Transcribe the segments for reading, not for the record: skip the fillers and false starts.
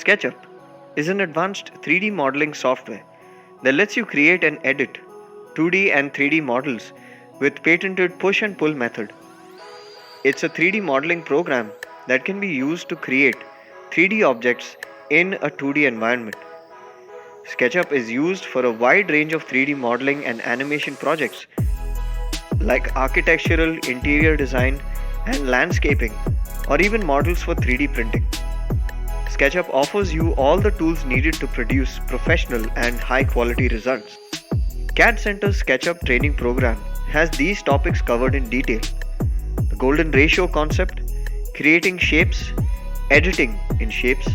SketchUp is an advanced 3D modeling software that lets you create and edit 2D and 3D models with patented push and pull method. It's a 3D modeling program that can be used to create 3D objects in a 2D environment. SketchUp is used for a wide range of 3D modeling and animation projects like architectural, interior design, and landscaping, or even models for 3D printing. SketchUp offers you all the tools needed to produce professional and high quality results. CADD Centre's SketchUp training program has these topics covered in detail: the golden ratio concept, creating shapes, editing in shapes,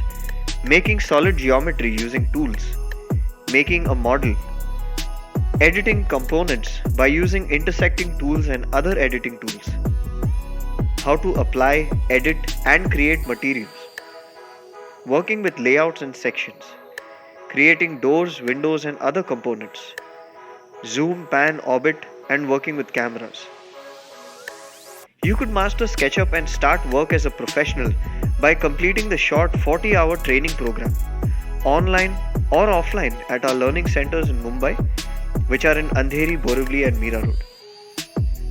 making solid geometry using tools, making a model, editing components by using intersecting tools and other editing tools, how to apply, edit, and create materials, working with layouts and sections, creating doors, windows, and other components, zoom, pan, orbit, and working with cameras. You could master SketchUp and start work as a professional by completing the short 40-hour training program, online or offline at our learning centers in Mumbai, which are in Andheri, Borivali, and Mira Road.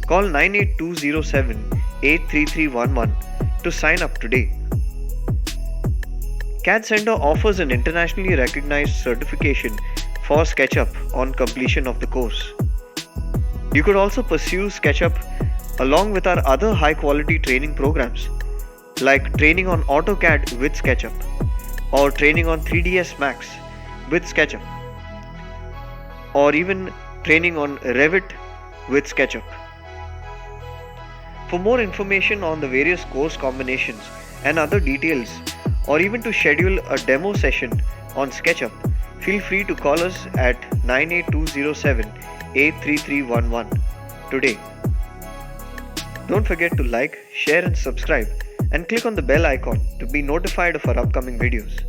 Call 98207-83311 to sign up today. CADD Centre offers an internationally recognized certification for SketchUp on completion of the course. You could also pursue SketchUp along with our other high-quality training programs like training on AutoCAD with SketchUp or training on 3ds Max with SketchUp, or even training on Revit with SketchUp. For more information on the various course combinations and other details, or even to schedule a demo session on SketchUp, feel free to call us at 98207-83311 today. Don't forget to like, share and subscribe, and click on the bell icon to be notified of our upcoming videos.